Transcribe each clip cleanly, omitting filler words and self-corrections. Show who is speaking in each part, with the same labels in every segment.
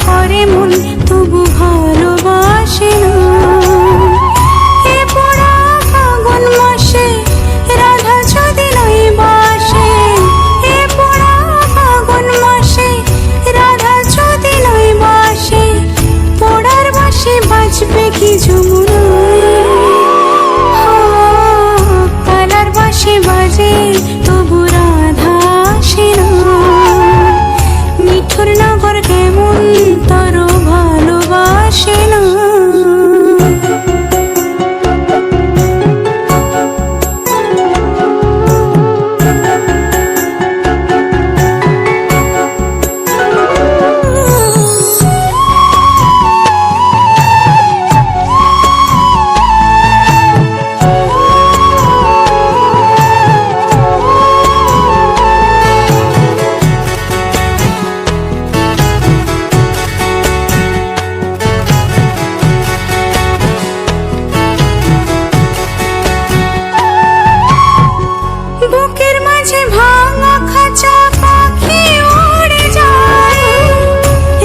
Speaker 1: করে মন তবু ভালোবাসে না। এ পোড়া ফাগুন মাসে রাধা যদি নয় বাসে, এ পোড়া ফাগুন মাসে রাধা যদি নয় বাসে, পোড়ার বাঁশি বাজবে কি যমুনায়। কালার বাঁশি বাজে তবু রাধা আসে না। মিঠুর নগর কেমন তার ভালোবাসে না। বুকের মাঝে ভাঙা খাঁচা পাখি উড়ে যায়,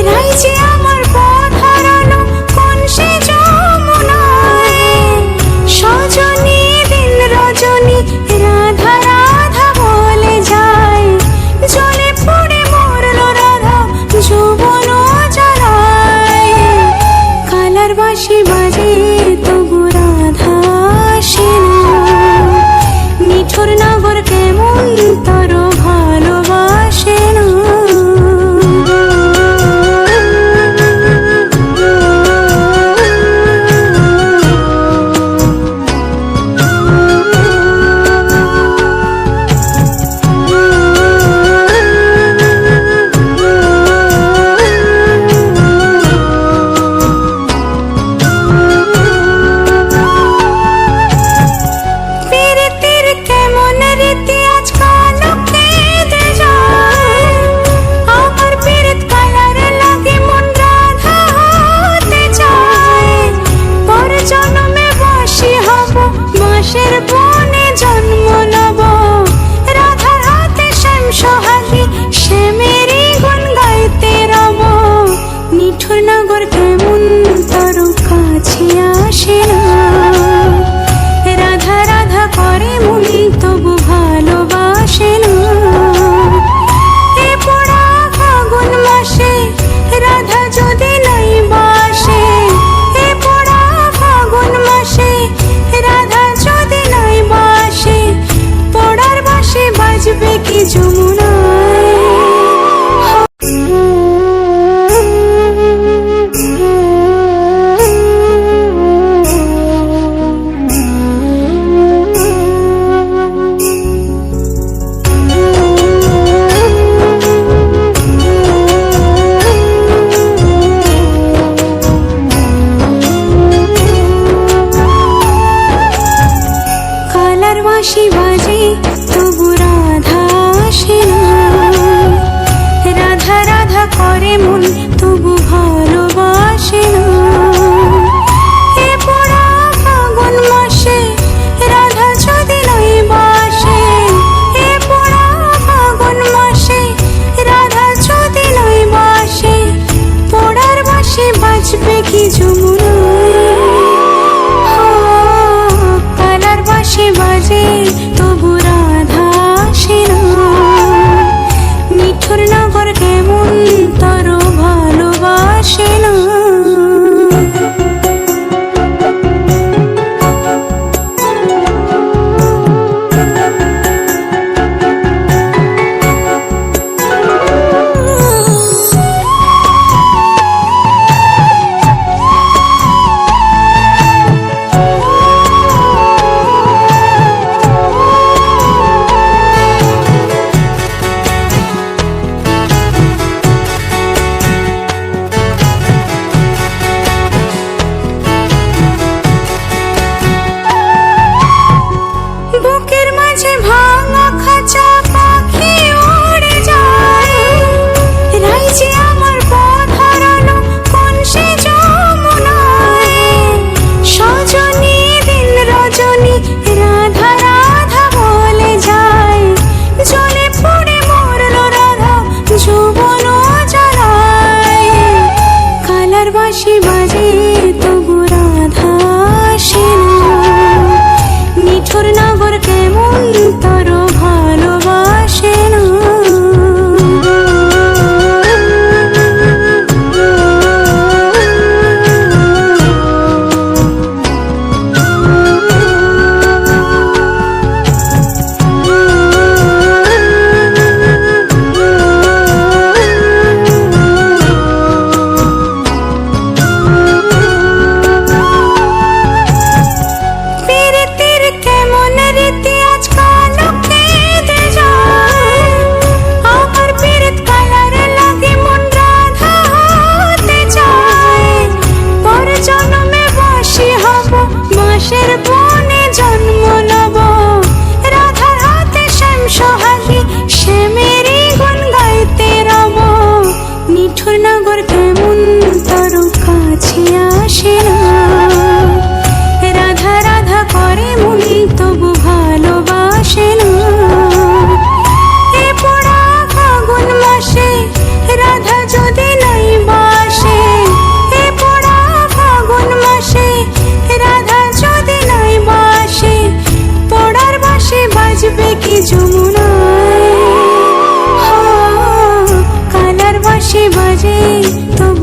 Speaker 1: রাইছে আমার পথ হারানো কোন সে যমুনায়। সজনী দিন রজনী রাধা রাধা বলে যায়, জলে পড়ে মরল রাধা যৌবন জ্বালায়। কালার বাঁশি বাজে তবু রাধা আসে না। মিঠুর নগর কেমন তার ভালোবাসে না। পীড়িতের কেমন রীতি আজকাল কেঁদে যায়, আমার পীড়িত কালার লাগে মন রাধা হতে চায়। পর জন্মে বাঁশি হব বাঁশের বনে জন্ম নেব, রাধার হাতে শ্যাম সোহাগী শ্যামেরই গুণ গাইতে রব। মিঠুর নগর কেমন তার কাছে আসে না। রাধা রাধা করে মন তবু ভালোবাসে না। এ পোড়া ফাগুন মাসে রাধা যদি নাই বাসে, এ পোড়া ফাগুন মাসে রাধা যদি নাই বাসে, পোড়ার বাঁশি বাজবে কি যমুনায়। কালার বাঁশি বাজে তবু রাধা আসে না। রাধা রাধা করে মন তবু ভালোবাসে না। এ পোড়া ফাগুন মাসে রাধা যদি নয় বাসে, এ পোড়া ফাগুন মাসে রাধা যদি নয় বাসে, পোড়ার বাঁশি বাজবে কি যমুনায়। কালার বাঁশি বাজে তবু রাধা আসে না। মিঠুর নগর কেমন তার ভালোবাসে না। বাঁশি বাজে তবু রাধা আসে না। নিঠুর নগর কেমন তোর ভালোবাসে না। বাঁশের বনে জন্ম লব, রাধার হাতে শ্যাম সোহাগী, শ্যামেরই গুণ গাইতে রব। নিঠুর নগর কেমন তোর কাছে আসে না। রাধা রাধা করে মন তবু ভালোবাসে না। এ পোড়া ফাগুন মাসে রাধা যদি নাই বাসে, এ পোড়া ফাগুন মাসে রাধা যদি নাই বাসে, পড়ার বাঁশি বাজবে কি যমুনায়। কালার বাঁশি বাজে তবু